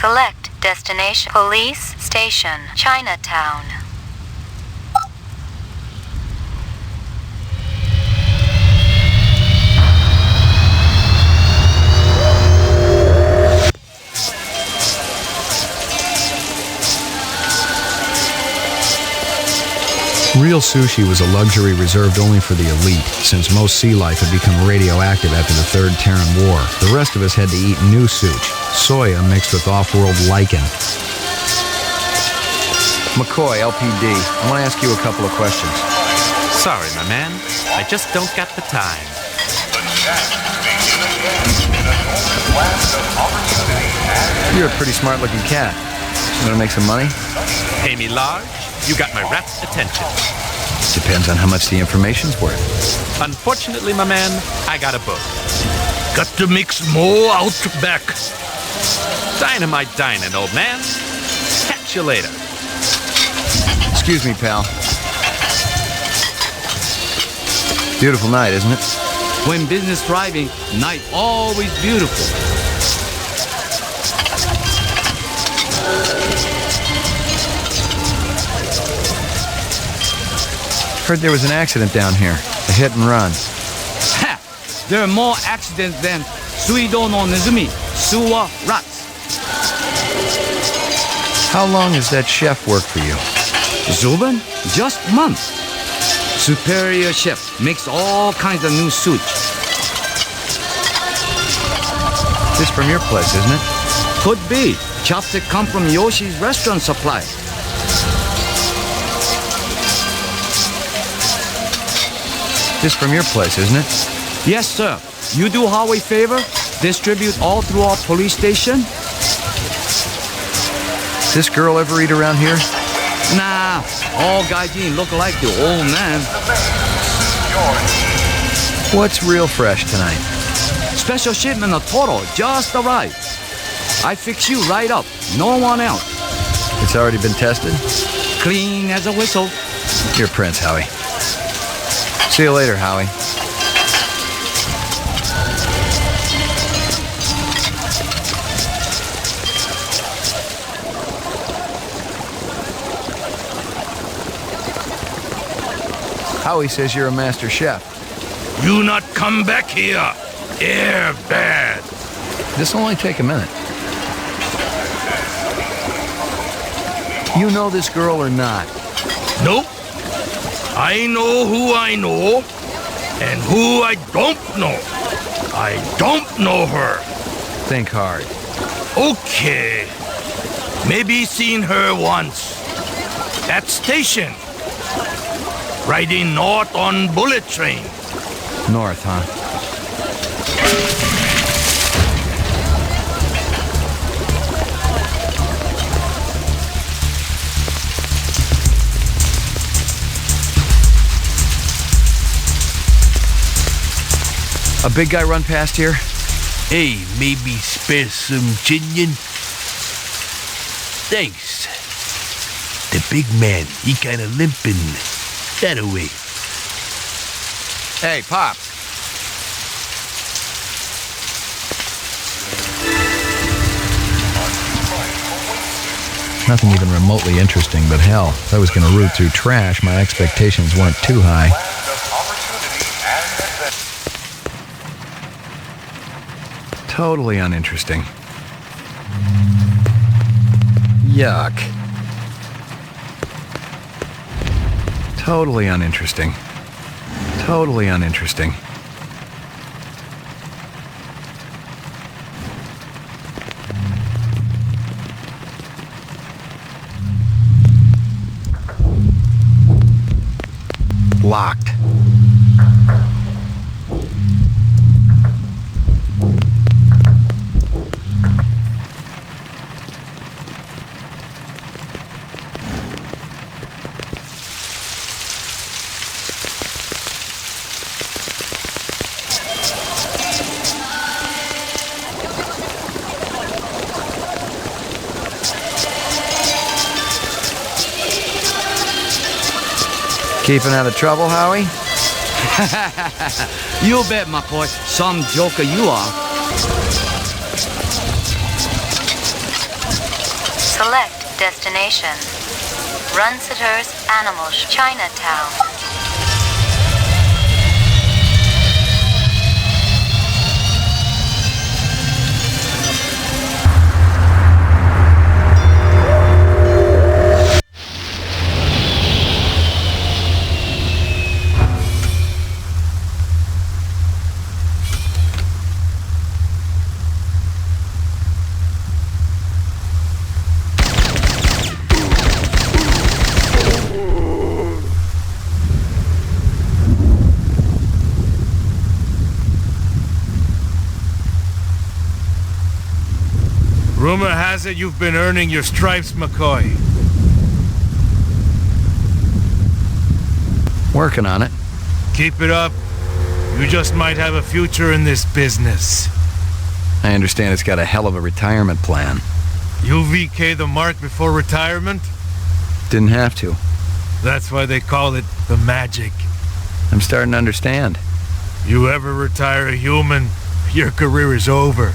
Select destination. Police station. Chinatown. Real sushi was a luxury reserved only for the elite, since most sea life had become radioactive after the Third Terran War. The rest of us had to eat Nu-Sooch, soya mixed with off-world lichen. McCoy, LPD, I want to ask you a couple of questions. Sorry, my man. I just don't got the time. You're a pretty smart-looking cat. You want to make some money? Pay me large, you got my rapt attention. Depends on how much the information's worth. Unfortunately, my man, I got a book. Got to mix more out back. Dynamite dining, old man. Catch you later. Excuse me, pal. Beautiful night, isn't it? When business thriving, night always beautiful. Heard there was an accident down here. A hit and run. Ha! There are more accidents than Suido no Nezumi, sewer rats. How long has that chef worked for you? Zuben? Just months. Superior chef makes all kinds of Nu-Sooch. This from your place, isn't it? Could be. Chopstick come from Yoshi's restaurant supply. This from your place, isn't it? Yes, sir. You do Howie favor? Distribute all through our police station? This girl ever eat around here? Nah, all gaijin look like the old man. What's real fresh tonight? Special shipment of Toro just arrived. I fix you right up. No one else. It's already been tested? Clean as a whistle. You're Prince, Howie. See you later, Howie. Howie says you're a master chef. You not come back here. Air bad. This'll only take a minute. You know this girl or not? Nope. I know who I know, and who I don't know. I don't know her. Think hard. Okay. Maybe seen her once. At station. Riding north on bullet train. North, huh? A big guy run past here? Hey, maybe spare some chinion? Thanks. The big man, he kinda limping. That away. Hey, Pop. Nothing even remotely interesting, but hell, if I was going to root through trash, my expectations weren't too high. Totally uninteresting. Yuck. Totally uninteresting. Totally uninteresting. Locked. Keeping out of trouble, Howie? You bet, my boy. Some joker you are. Select destination. Runsitter's Animal Chinatown. Rumor has it you've been earning your stripes, McCoy. Working on it. Keep it up. You just might have a future in this business. I understand it's got a hell of a retirement plan. You VK the mark before retirement? Didn't have to. That's why they call it the magic. I'm starting to understand. You ever retire a human, your career is over.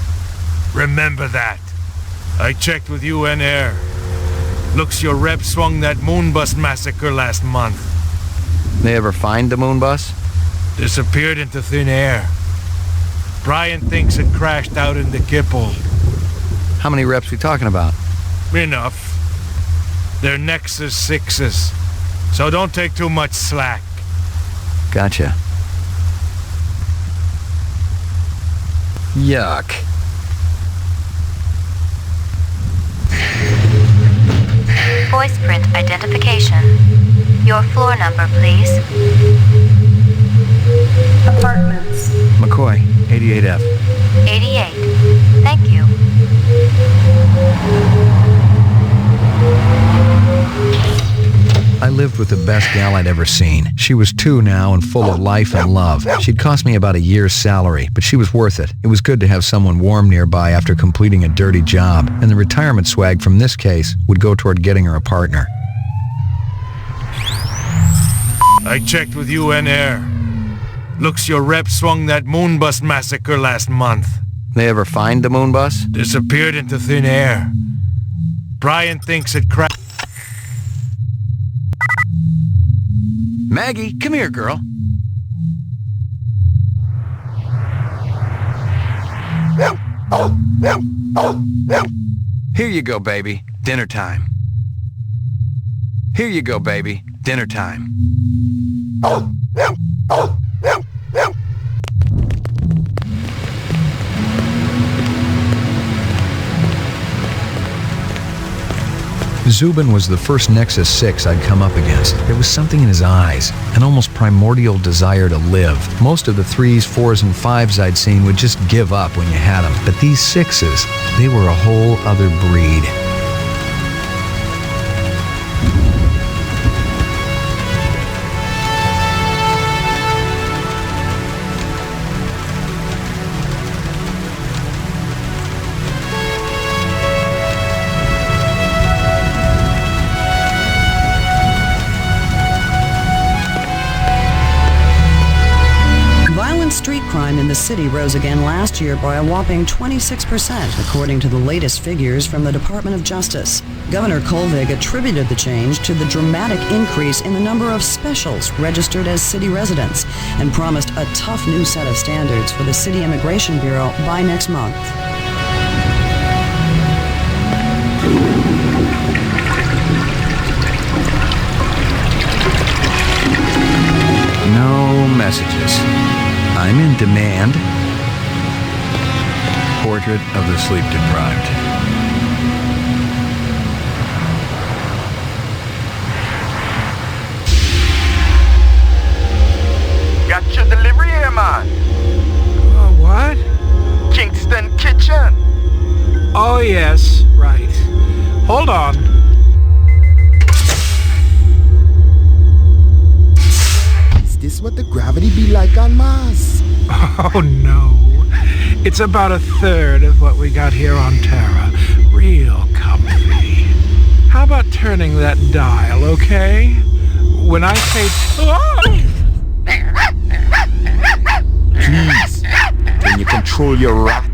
Remember that. I checked with UN Air. Looks your rep swung that moonbus massacre last month. They ever find the moon bus? Disappeared into thin air. Brian thinks it crashed out in the Kipple. How many reps we talking about? Enough. They're Nexus 6s, so don't take too much slack. Gotcha. Yuck. Voice print identification. Your floor number, please. Apartments. McCoy, 88F. 88. Thank you. I lived with the best gal I'd ever seen. She was 2 now and full of life and love. She'd cost me about a year's salary, but she was worth it. It was good to have someone warm nearby after completing a dirty job, and the retirement swag from this case would go toward getting her a partner. I checked with UN Air. Looks your rep swung that moonbus massacre last month. They ever find the moon bus? Disappeared into thin air. Brian thinks it crashed. Maggie, come here, girl. Here you go, baby. Dinner time. Here you go, baby. Dinner time. Zuben was the first Nexus 6 I'd come up against. There was something in his eyes, an almost primordial desire to live. Most of the 3s, 4s, and 5s I'd seen would just give up when you had them. But these 6s, they were a whole other breed. Street crime in the city rose again last year by a whopping 26%, according to the latest figures from the Department of Justice. Governor Kolvig attributed the change to the dramatic increase in the number of specials registered as city residents and promised a tough new set of standards for the City Immigration Bureau by next month. No messages. I'm in demand. Portrait of the sleep deprived. Got your delivery here, man. What? Kingston Kitchen. Oh, yes, right. Hold on. Is this what the gravity be like on Mars? Oh, no. It's about a third of what we got here on Terra. Real comfy. How about turning that dial, okay? When I say... Please, can you control your rat?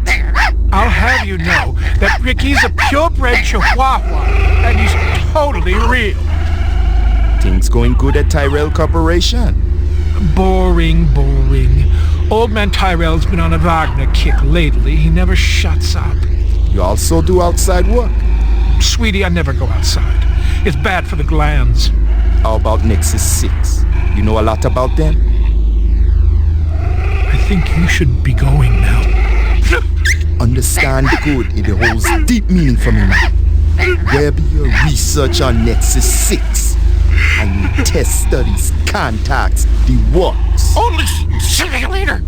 I'll have you know that Ricky's a purebred Chihuahua, and he's totally real. Things going good at Tyrell Corporation? Boring. Old man Tyrell's been on a Wagner kick lately. He never shuts up. You also do outside work? Sweetie, I never go outside. It's bad for the glands. How about Nexus 6? You know a lot about them? I think you should be going now. Understand good, it holds deep meaning for me now. Where be your research on Nexus 6? And your test studies, contacts, the works? Only simulator!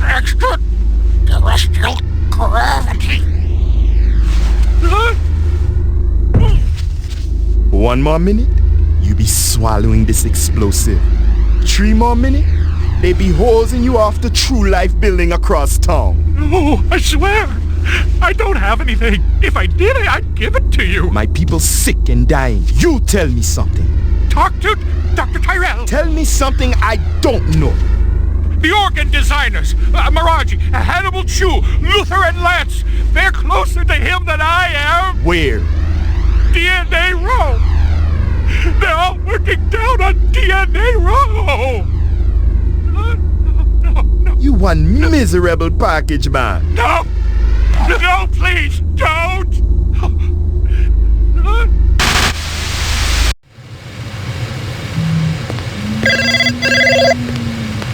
Extraterrestrial gravity! 1 more minute, you be swallowing this explosive. 3 more minutes, they be hosing you off the True Life building across town. No, I swear, I don't have anything. If I did, I'd give it to you. My people sick and dying. You tell me something. Talk to Dr. Tyrell. Tell me something I don't know. The organ designers, Miraji, Hannibal Chu, Luther and Lance, they're closer to him than I am. Where? DNA Row. They're all working down on DNA Row. No. You one miserable package man. No, please, don't.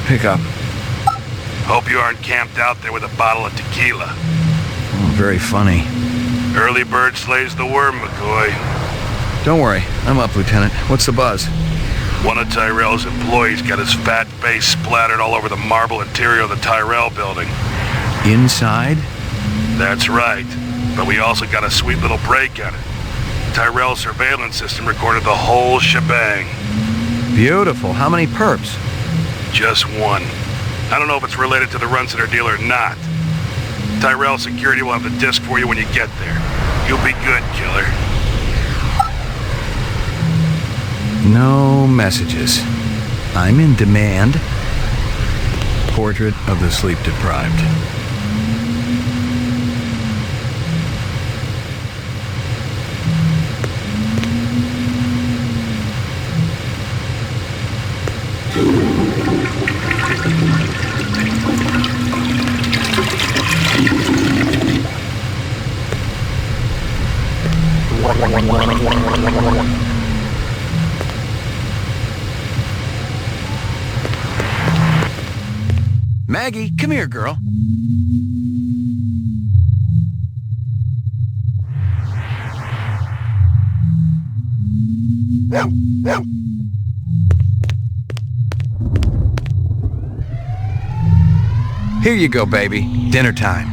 Pick up. Hope you aren't camped out there with a bottle of tequila. Oh, very funny. Early bird slays the worm, McCoy. Don't worry, I'm up, Lieutenant. What's the buzz? One of Tyrell's employees got his fat face splattered all over the marble interior of the Tyrell building. Inside? That's right. But we also got a sweet little break on it. Tyrell's surveillance system recorded the whole shebang. Beautiful. How many perps? Just one. I don't know if it's related to the Runcitor deal or not. Tyrell Security will have the disc for you when you get there. You'll be good, killer. No messages. I'm in demand. Portrait of the sleep deprived. Maggie, come here, girl. Here you go, baby. Dinner time.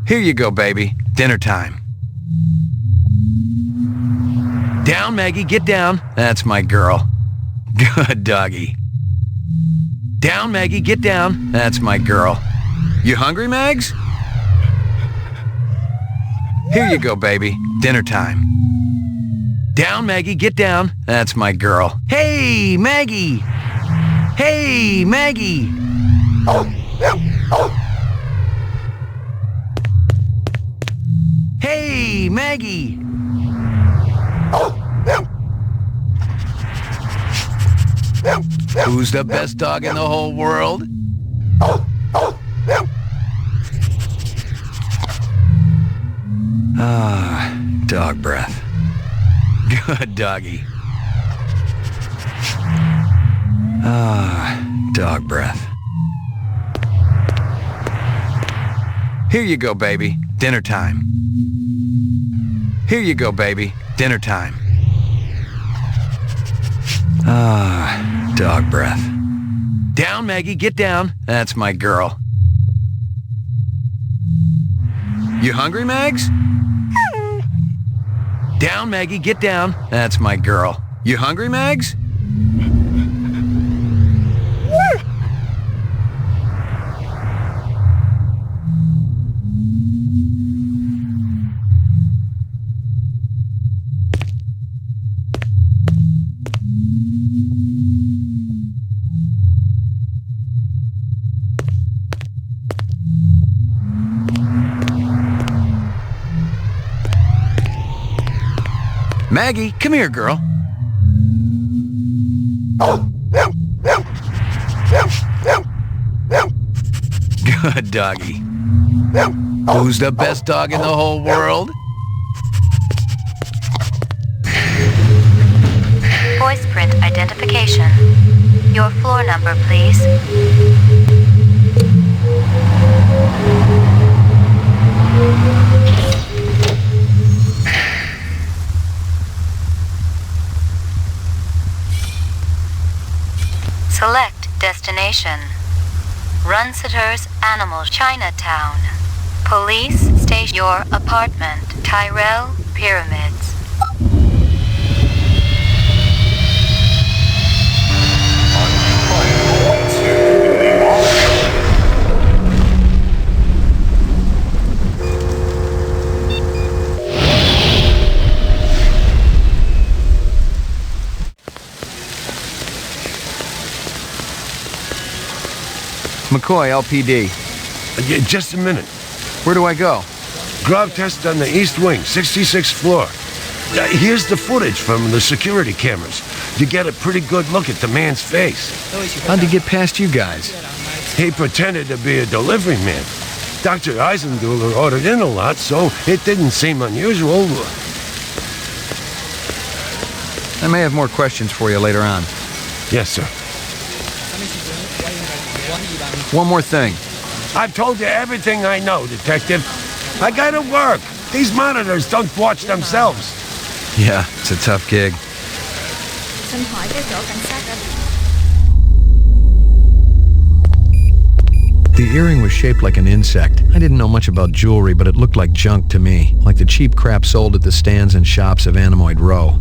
Here you go, baby. Dinner time. Down, Maggie. Get down. That's my girl. Good doggy. Down, Maggie. Get down. That's my girl. You hungry, Mags? Here you go, baby. Dinner time. Down, Maggie. Get down. That's my girl. Hey, Maggie. Hey, Maggie. Hey, Maggie. Who's the best dog in the whole world? Ah, dog breath. Good doggy. Ah, dog breath. Here you go, baby. Dinner time. Here you go, baby. Dinner time. Ah, dog breath. Down, Maggie. Get down. That's my girl. You hungry, Mags? Down, Maggie. Get down. That's my girl. You hungry, Mags? Maggie, come here, girl. Good doggy. Who's the best dog in the whole world? Voice print identification. Your floor number, please. Select destination. Runsitter's Animal Chinatown. Police station. Your apartment. Tyrell Pyramids. McCoy, LPD. Just a minute. Where do I go? Glove test on the east wing, 66th floor. Here's the footage from the security cameras. You get a pretty good look at the man's face. How'd he get past you guys? He pretended to be a delivery man. Dr. Eisenduller ordered in a lot, so it didn't seem unusual. I may have more questions for you later on. Yes, sir. One more thing. I've told you everything I know, Detective. I gotta work. These monitors don't watch themselves. Yeah, it's a tough gig. The earring was shaped like an insect. I didn't know much about jewelry, but it looked like junk to me, like the cheap crap sold at the stands and shops of Anemoid Row.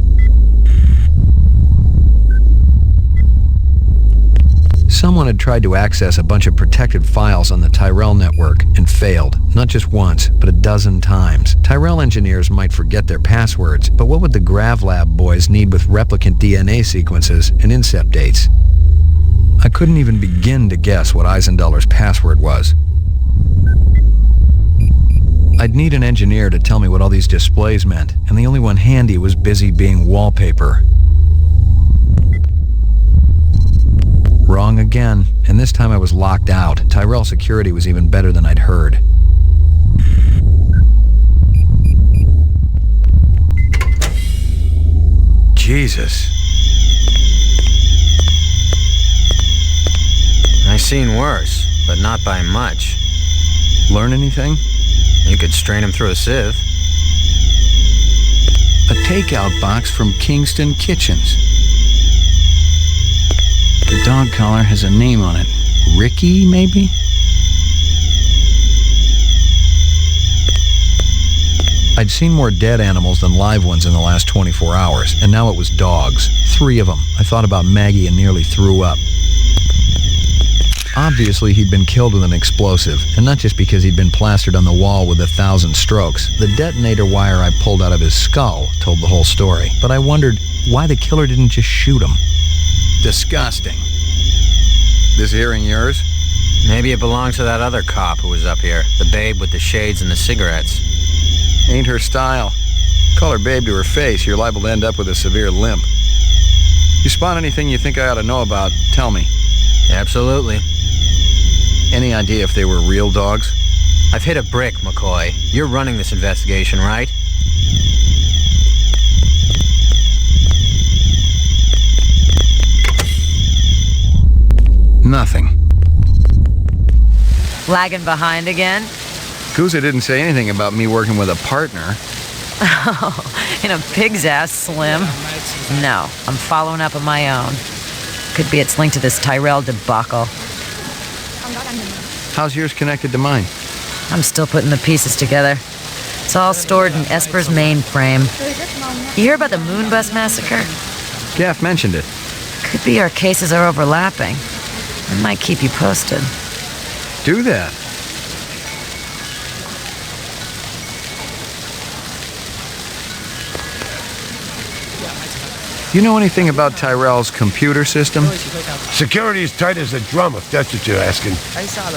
Someone had tried to access a bunch of protected files on the Tyrell network and failed, not just once, but a dozen times. Tyrell engineers might forget their passwords, but what would the GravLab boys need with replicant DNA sequences and incept dates? I couldn't even begin to guess what Eisenduller's password was. I'd need an engineer to tell me what all these displays meant, and the only one handy was busy being wallpaper. Wrong again, and this time I was locked out. Tyrell security was even better than I'd heard. Jesus. I've seen worse, but not by much. Learn anything? You could strain him through a sieve. A takeout box from Kingston Kitchens. The dog collar has a name on it. Ricky, maybe? I'd seen more dead animals than live ones in the last 24 hours, and now it was dogs. 3 of them. I thought about Maggie and nearly threw up. Obviously, he'd been killed with an explosive, and not just because he'd been plastered on the wall with 1,000 strokes. The detonator wire I pulled out of his skull told the whole story, but I wondered why the killer didn't just shoot him. Disgusting. This earring yours? Maybe it belonged to that other cop who was up here. The babe with the shades and the cigarettes. Ain't her style. Call her babe to her face, you're liable to end up with a severe limp. You spot anything you think I ought to know about, tell me. Absolutely. Any idea if they were real dogs? I've hit a brick, McCoy. You're running this investigation, right? Nothing. Lagging behind again? Kuza didn't say anything about me working with a partner. Oh, in a pig's ass, Slim. No, I'm following up on my own. Could be it's linked to this Tyrell debacle. How's yours connected to mine? I'm still putting the pieces together. It's all stored in Esper's mainframe. You hear about the Moonbus massacre? Gaff mentioned it. Could be our cases are overlapping. I might keep you posted. Do that. You know anything about Tyrell's computer system? Security is tight as a drum, if that's what you're asking.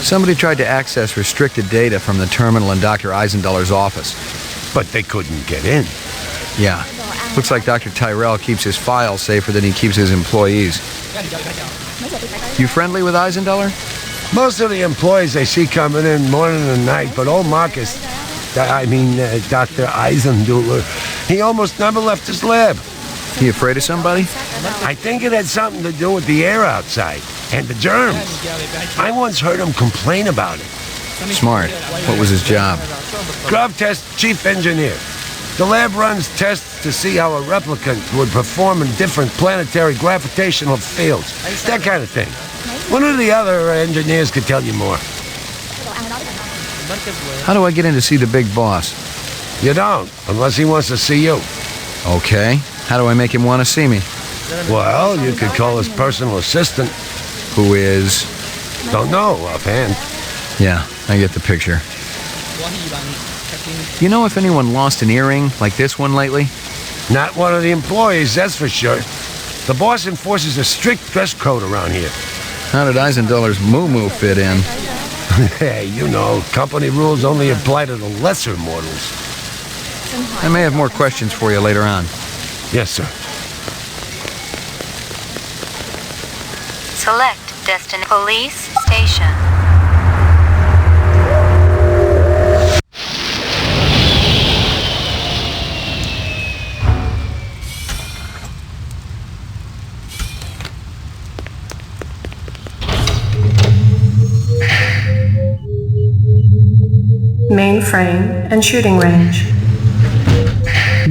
Somebody tried to access restricted data from the terminal in Dr. Eisenduller's office. But they couldn't get in. Yeah. Looks like Dr. Tyrell keeps his files safer than he keeps his employees. You friendly with Eisendeller? Most of the employees I see coming in morning and night, but old Marcus, Dr. Eisendeller, he almost never left his lab. He afraid of somebody? I think it had something to do with the air outside and the germs. I once heard him complain about it. Smart. What was his job? Grub test chief engineer. The lab runs tests to see how a replicant would perform in different planetary gravitational fields. That kind of thing. One of the other engineers could tell you more. How do I get in to see the big boss? You don't, unless he wants to see you. Okay. How do I make him want to see me? Well, you could call his personal assistant. Who is? Don't know offhand. Yeah, I get the picture. You know if anyone lost an earring like this one lately? Not one of the employees, that's for sure. The boss enforces a strict dress code around here. How did Eisendeller's moo-moo fit in? Hey, you know, company rules only apply to the lesser mortals. I may have more questions for you later on. Yes, sir. Select destination police station. Mainframe and shooting range.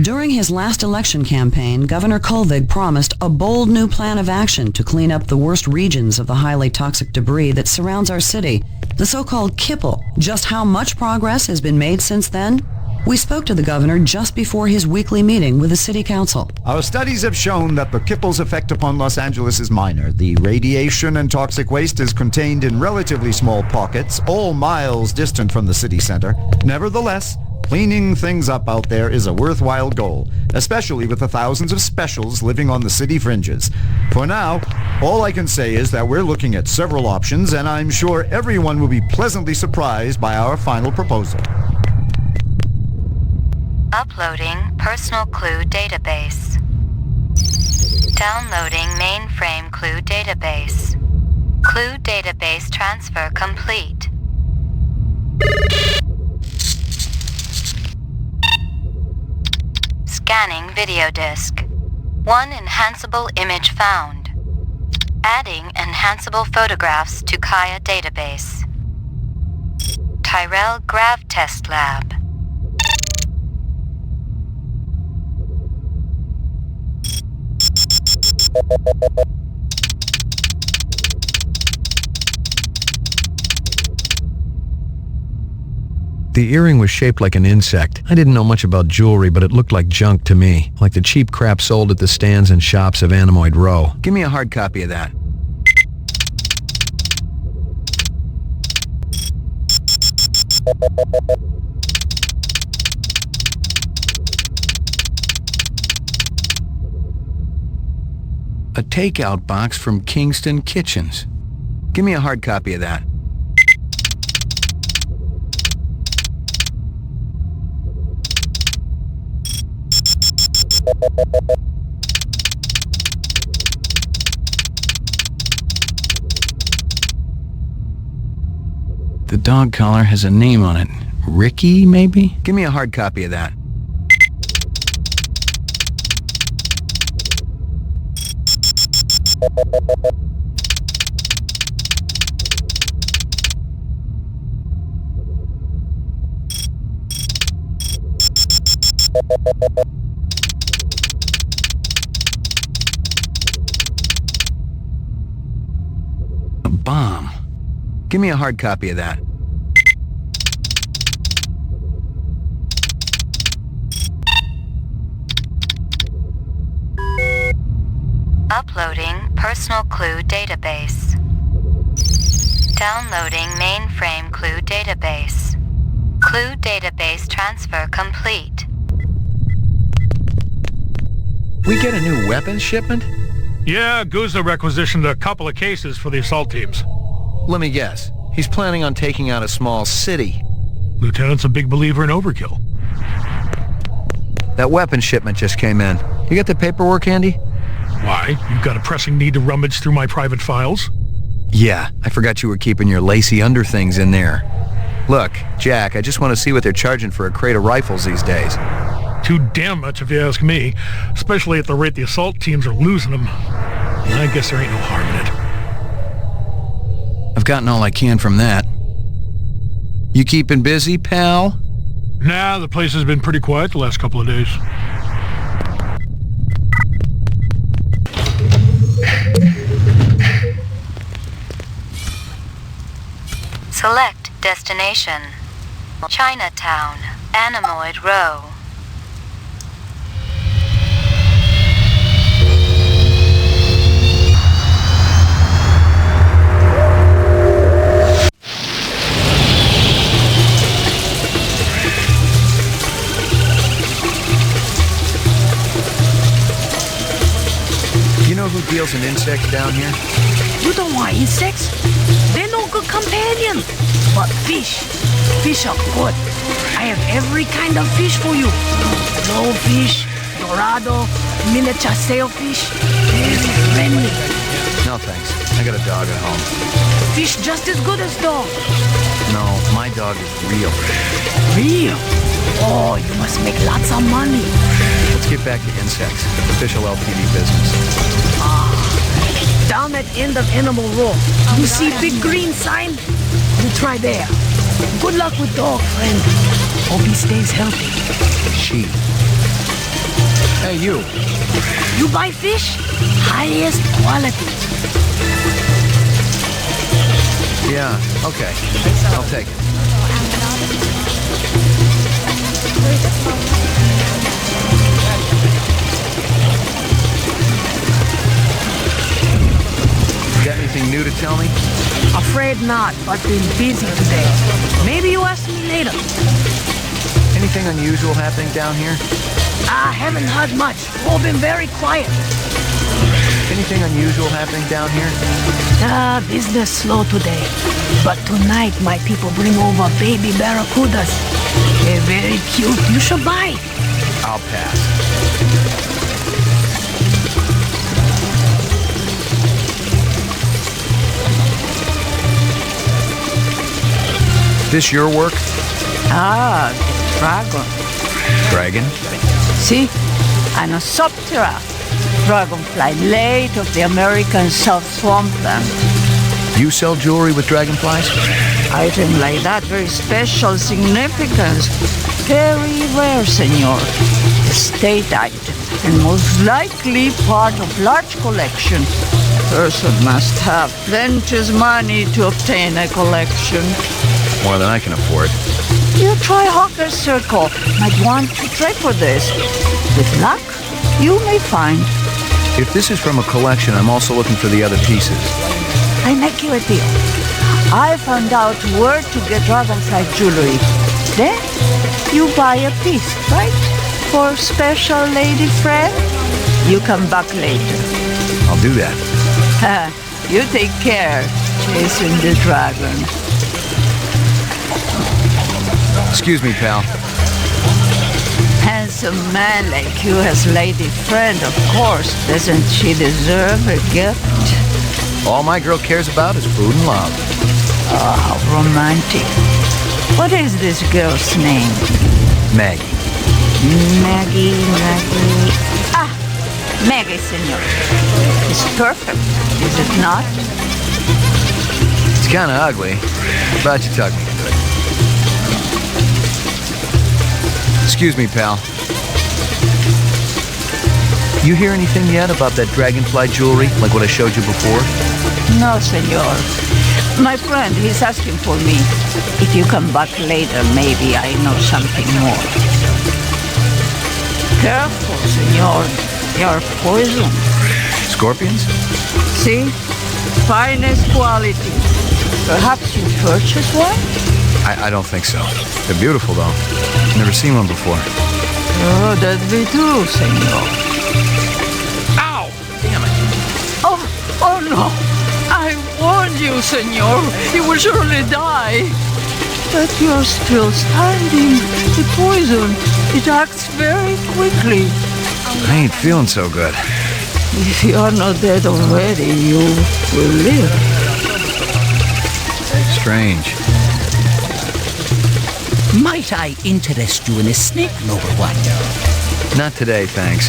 During his last election campaign, Governor Kolvig promised a bold new plan of action to clean up the worst regions of the highly toxic debris that surrounds our city, the so-called kipple. Just how much progress has been made since then? We spoke to the governor just before his weekly meeting with the city council. Our studies have shown that the kipple's effect upon Los Angeles is minor. The radiation and toxic waste is contained in relatively small pockets, all miles distant from the city center. Nevertheless, cleaning things up out there is a worthwhile goal, especially with the thousands of specials living on the city fringes. For now, all I can say is that we're looking at several options, and I'm sure everyone will be pleasantly surprised by our final proposal. Uploading personal clue database. Downloading mainframe clue database. Clue database transfer complete. Scanning video disk. One enhanceable image found. Adding enhanceable photographs to Kaya database. Tyrell Grav Test Lab. The earring was shaped like an insect. I didn't know much about jewelry, but it looked like junk to me, like the cheap crap sold at the stands and shops of Animoid Row. Give me a hard copy of that. A takeout box from Kingston Kitchens. Give me a hard copy of that. The dog collar has a name on it. Ricky, maybe? Give me a hard copy of that. A bomb. Give me a hard copy of that. Uploading personal clue database. Downloading mainframe clue database. Clue database transfer complete. We get a new weapons shipment? Yeah, Guzza requisitioned a couple of cases for the assault teams. Let me guess. He's planning on taking out a small city. Lieutenant's a big believer in overkill. that weapon shipment just came in. You got the paperwork handy? Why? You got a pressing need to rummage through my private files? Yeah, I forgot you were keeping your lacy underthings in there. Look, Jack, I just want to see what they're charging for a crate of rifles these days. Too damn much if you ask me, especially at the rate the assault teams are losing them. I guess there ain't no harm in it. I've gotten all I can from that. You keeping busy, pal? Nah, the place has been pretty quiet the last couple of days. Select destination. Chinatown, Anemoid Row. You know who deals in insects down here? You don't want insects? They're no good companion. But fish. Fish are good. I have every kind of fish for you. Blowfish, dorado, miniature sailfish. Very friendly. No, thanks. I got a dog at home. Fish just as good as dog. No, my dog is real. Real? Oh, you must make lots of money. Let's get back to insects. Official LTD business. Down that end of Animal Row. You see big green sign? You try there. Good luck with dog, friend. Hope he stays healthy. She. Hey, you. You buy fish? Highest quality. Yeah, okay. I'll take it. Got anything new to tell me? Afraid not, but been busy today. Maybe you ask me later. Anything unusual happening down here? Haven't heard much. All been very quiet. Anything unusual happening down here? Business slow today. But tonight my people bring over baby barracudas. They're very cute. You should buy. I'll pass. This your work? Dragon. Dragon? See? Anosoptera. Dragonfly, late of the American South Swampland. You sell jewelry with dragonflies? Item like that, very special significance. Very rare, senor. Estate item, and most likely part of large collection. Person must have plenty of money to obtain a collection. More than I can afford. You try Hawker's Circle. Might want to try for this. With luck, you may find. If this is from a collection, I'm also looking for the other pieces. I make you a deal. I found out where to get dragonfly jewelry. Then you buy a piece, right? For special lady friend? You come back later. I'll do that. You take care, chasing the dragon. Excuse me, pal. Handsome man like you has lady friend, of course. Doesn't she deserve a gift? All my girl cares about is food and love. Oh, how romantic. What is this girl's name? Maggie. Maggie. Maggie, senor. It's perfect, is it not? It's kind of ugly, but you tuck me into it. Excuse me, pal. You hear anything yet about that dragonfly jewelry, like what I showed you before? No, senor. My friend, he's asking for me. If you come back later, maybe I know something more. Careful, senor. You're poison. Scorpions? See? Finest quality. Perhaps you purchased one? I don't think so. They're beautiful, though. Never seen one before. Oh, that'd be true, senor. Ow! Damn it. Oh no! I warned you, senor. You will surely die. But you're still standing. The poison, it acts very quickly. I ain't feeling so good. If you are not dead already, you will live. Strange. Might I interest you in a snake, Noble One? Not today, thanks.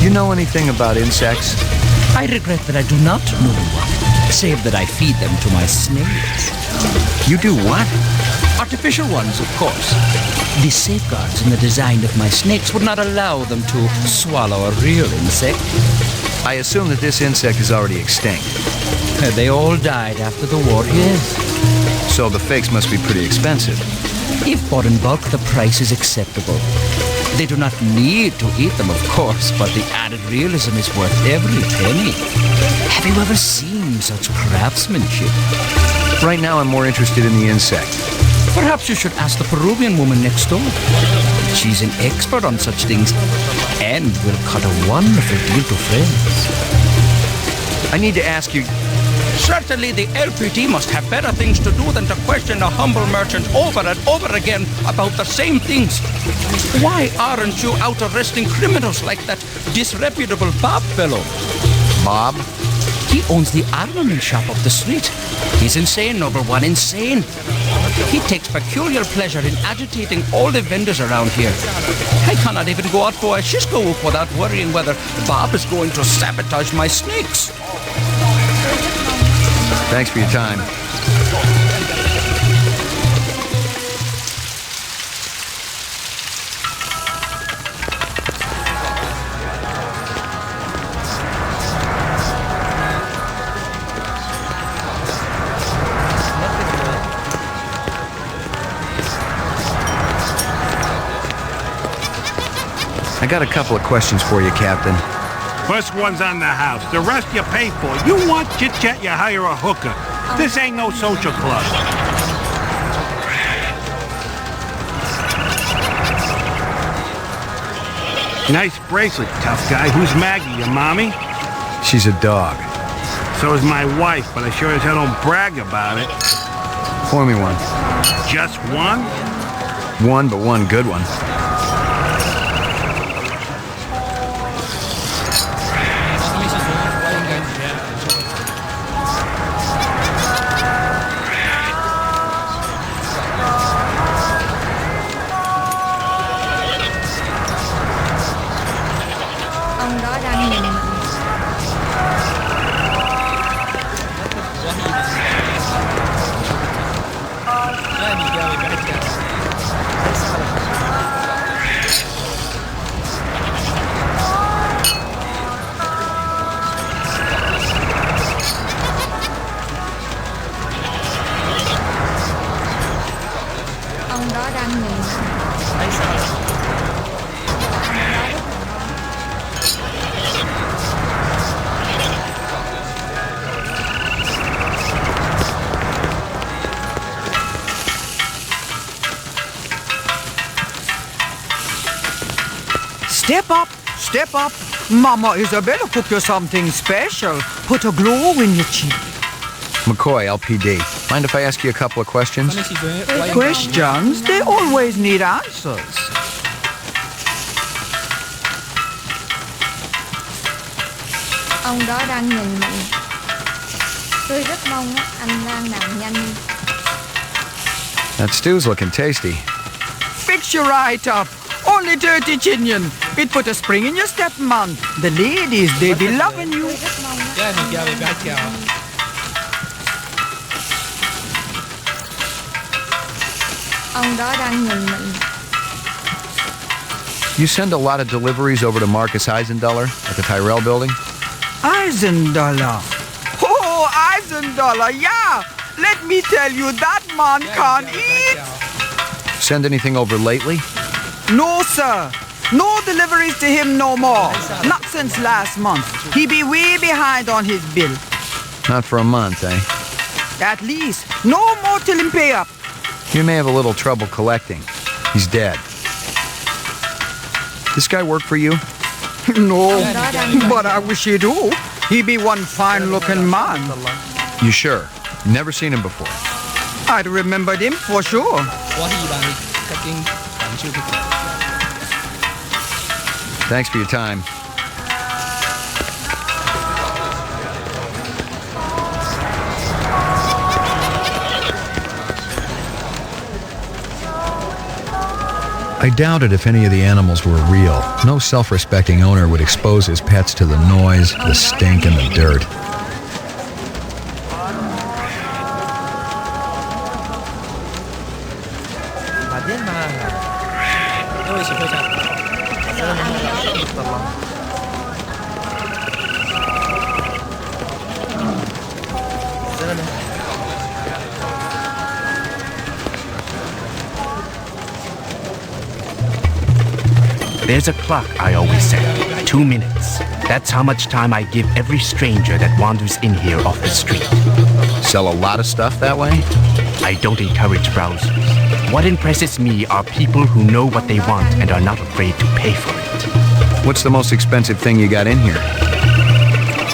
You know anything about insects? I regret that I do not, Noble One, save that I feed them to my snails. You do what? Artificial ones, of course. The safeguards in the design of my snakes would not allow them to swallow a real insect. I assume that this insect is already extinct. They all died after the war, yes. So the fakes must be pretty expensive. If bought in bulk, the price is acceptable. They do not need to eat them, of course, but the added realism is worth every penny. Have you ever seen such craftsmanship? Right now I'm more interested in the insect. Perhaps you should ask the Peruvian woman next door. She's an expert on such things and will cut a wonderful deal to friends. I need to ask you... Certainly the LPD must have better things to do than to question a humble merchant over and over again about the same things. Why aren't you out arresting criminals like that disreputable Bob fellow? Bob? He owns the armament shop up the street. He's insane, Noble One, insane. He takes peculiar pleasure in agitating all the vendors around here. I cannot even go out for a Cisco without worrying whether Bob is going to sabotage my snakes. Thanks for your time. I got a couple of questions for you, Captain. First one's on the house. The rest you pay for. You want chit-chat, you hire a hooker. This ain't no social club. Nice bracelet, tough guy. Who's Maggie, your mommy? She's a dog. So is my wife, but I sure as hell don't brag about it. Pour me one. Just one? One, but one good one. Step up. Mama Isabella cook you something special. Put a glow in your cheek. McCoy, LPD. Mind if I ask you a couple of questions? Questions? They always need answers. Ông đó đang nhìn mình. Tôi rất mong anh đang làm nhanh. That stew's looking tasty. Fix you right up. Only dirty chinion. It put a spring in your step, man. The ladies, they be loving you. Ông đó đang nhìn mình. You send a lot of deliveries over to Marcus Eisendaler at the Tyrell building? Eisendaler. Oh, Eisendaler, yeah. Let me tell you, that man can't eat. Send anything over lately? No, sir. No deliveries to him no more. Not since last month. He be way behind on his bill. Not for a month, eh? At least. No more till him pay up. You may have a little trouble collecting. He's dead. This guy work for you? No, but I wish he do. He be one fine-looking man. You sure? Never seen him before. I'd remembered him for sure. Thanks for your time. I doubted if any of the animals were real. No self-respecting owner would expose his pets to the noise, the stink, and the dirt. There's a clock I always set. 2 minutes. That's how much time I give every stranger that wanders in here off the street. Sell a lot of stuff that way? I don't encourage browsers. What impresses me are people who know what they want and are not afraid to pay for it. What's the most expensive thing you got in here?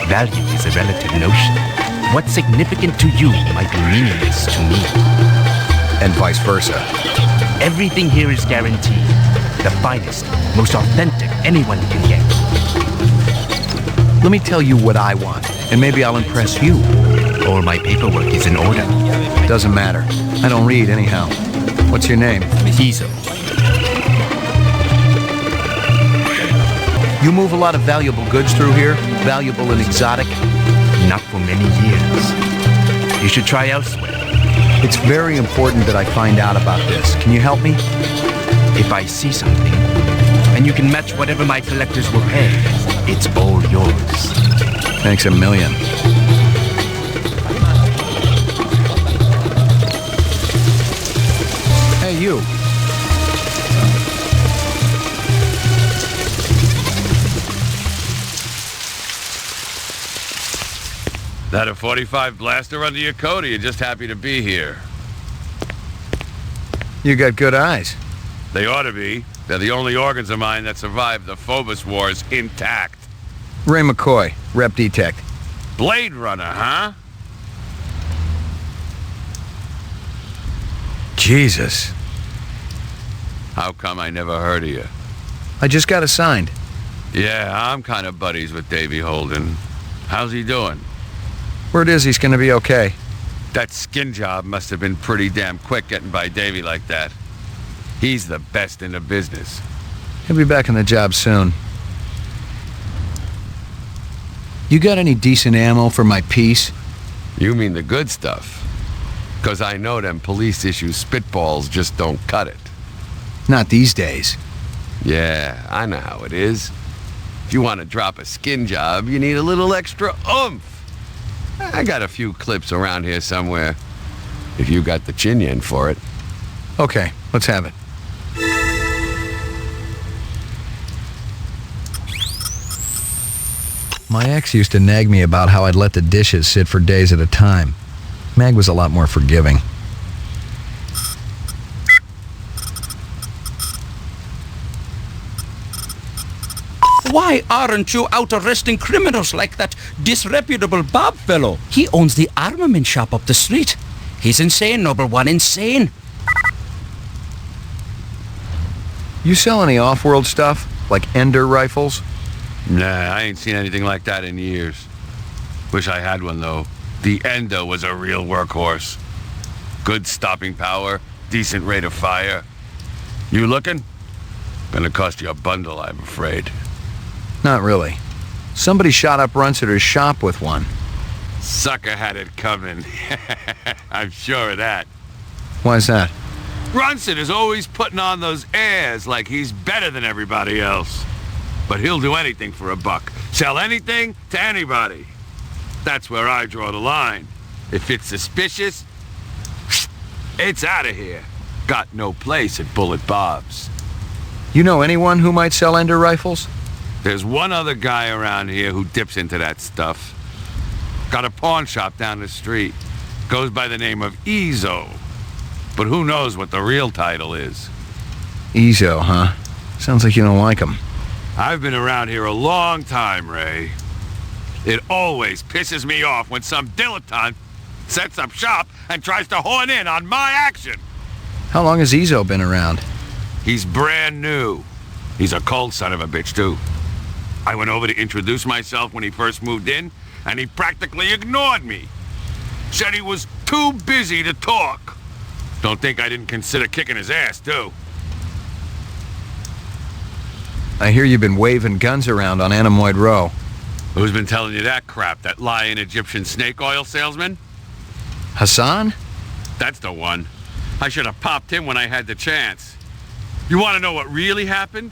Value is a relative notion. What's significant to you might be meaningless to me. And vice versa. Everything here is guaranteed. The finest, most authentic anyone can get. Let me tell you what I want, and maybe I'll impress you. All my paperwork is in order. Doesn't matter. I don't read anyhow. What's your name? Diesel. You move a lot of valuable goods through here? Valuable and exotic? Not for many years. You should try elsewhere. It's very important that I find out about this. Can you help me? If I see something, and you can match whatever my collectors will pay, it's all yours. Thanks a million. Hey, you. That a 45 blaster under your coat, or you just happy to be here? You got good eyes. They ought to be. They're the only organs of mine that survived the Phobos Wars intact. Ray McCoy, Rep Detect. Blade Runner, huh? Jesus. How come I never heard of you? I just got assigned. Yeah, I'm kind of buddies with Davy Holden. How's he doing? Word is he's gonna be okay. That skin job must have been pretty damn quick getting by Davy like that. He's the best in the business. He'll be back on the job soon. You got any decent ammo for my piece? You mean the good stuff? 'Cause I know them police-issue spitballs just don't cut it. Not these days. Yeah, I know how it is. If you want to drop a skin job, you need a little extra oomph. I got a few clips around here somewhere, if you got the chin yen for it. Okay, let's have it. My ex used to nag me about how I'd let the dishes sit for days at a time. Mag was a lot more forgiving. Why aren't you out arresting criminals like that disreputable Bob fellow? He owns the armament shop up the street. He's insane, number one, insane. You sell any off-world stuff? Like Ender rifles? Nah, I ain't seen anything like that in years. Wish I had one, though. The Ender was a real workhorse. Good stopping power, decent rate of fire. You looking? Gonna cost you a bundle, I'm afraid. Not really. Somebody shot up Runsiter's shop with one. Sucker had it coming. I'm sure of that. Why's that? Runsiter's always putting on those airs like he's better than everybody else. But he'll do anything for a buck. Sell anything to anybody. That's where I draw the line. If it's suspicious, it's out of here. Got no place at Bullet Bob's. You know anyone who might sell Ender rifles? There's one other guy around here who dips into that stuff. Got a pawn shop down the street. Goes by the name of Ezo. But who knows what the real title is? Ezo, huh? Sounds like you don't like him. I've been around here a long time, Ray. It always pisses me off when some dilettante sets up shop and tries to horn in on my action. How long has Izzo been around? He's brand new. He's a cold son of a bitch, too. I went over to introduce myself when he first moved in, and he practically ignored me. Said he was too busy to talk. Don't think I didn't consider kicking his ass, too. I hear you've been waving guns around on Anemoid Row. Who's been telling you that crap? That lying Egyptian snake oil salesman? Hassan? That's the one. I should have popped him when I had the chance. You want to know what really happened?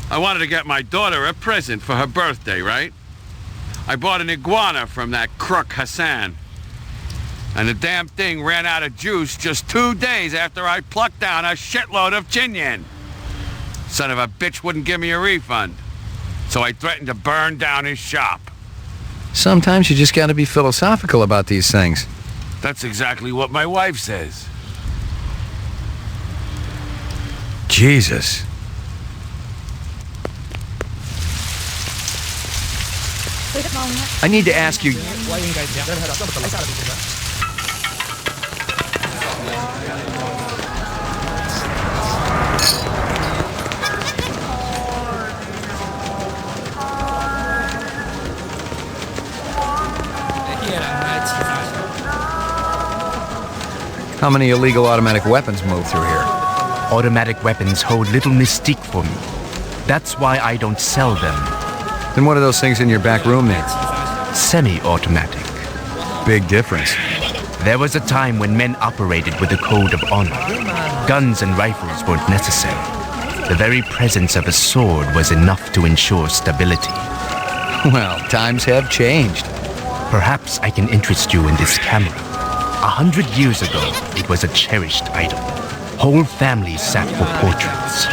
I wanted to get my daughter a present for her birthday, right? I bought an iguana from that crook Hassan. And the damn thing ran out of juice just 2 days after I plucked down a shitload of chinyen. Son of a bitch wouldn't give me a refund. So I threatened to burn down his shop. Sometimes you just gotta be philosophical about these things. That's exactly what my wife says. Jesus. I need to ask you... How many illegal automatic weapons move through here? Automatic weapons hold little mystique for me. That's why I don't sell them. Then what are those things in your back room there? Semi-automatic. Big difference. There was a time when men operated with a code of honor. Guns and rifles weren't necessary. The very presence of a sword was enough to ensure stability. Well, times have changed. Perhaps I can interest you in this camera. 100 years ago, it was a cherished item. Whole families sat for portraits.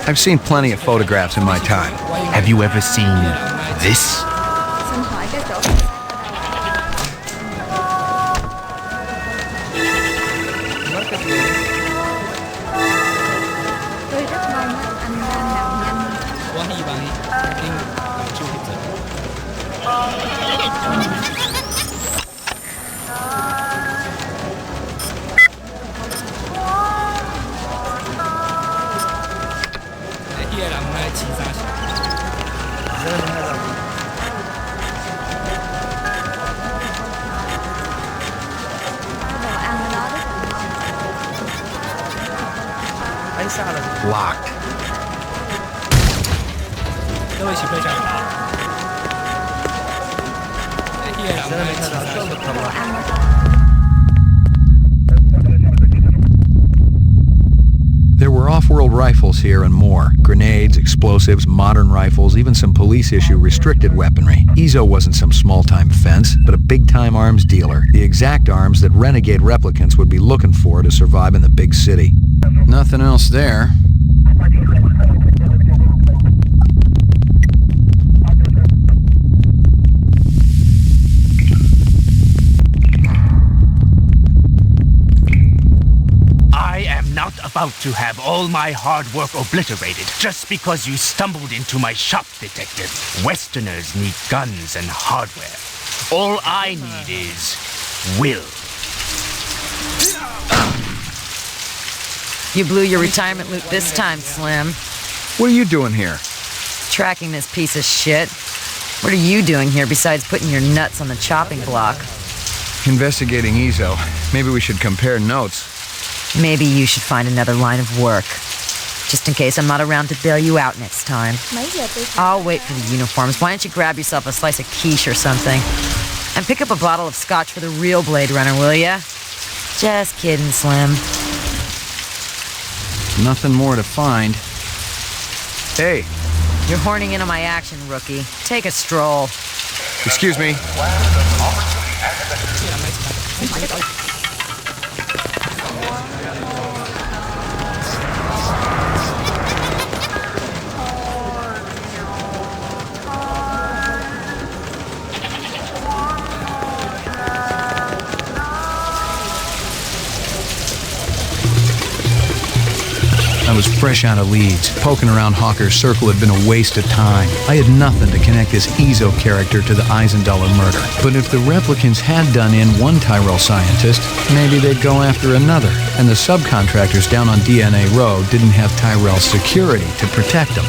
I've seen plenty of photographs in my time. Have you ever seen this? Locked. There were off-world rifles here and more. Grenades, explosives, modern rifles, even some police-issue restricted weaponry. Izzo wasn't some small-time fence, but a big-time arms dealer. The exact arms that renegade replicants would be looking for to survive in the big city. Nothing else there. I am not about to have all my hard work obliterated just because you stumbled into my shop, detective. Westerners need guns and hardware. All I need is will. You blew your retirement loot this time, Slim. What are you doing here? Tracking this piece of shit. What are you doing here besides putting your nuts on the chopping block? Investigating Izzo. Maybe we should compare notes. Maybe you should find another line of work. Just in case I'm not around to bail you out next time. I'll wait for the uniforms. Why don't you grab yourself a slice of quiche or something? And pick up a bottle of scotch for the real Blade Runner, will ya? Just kidding, Slim. Nothing more to find. Hey. You're horning in on my action, rookie. Take a stroll. Excuse me. I was fresh out of Leeds. Poking around Hawker's circle had been a waste of time. I had nothing to connect this Ezo character to the Eisendaler murder. But if the replicants had done in one Tyrell scientist, maybe they'd go after another. And the subcontractors down on DNA Row didn't have Tyrell security to protect them.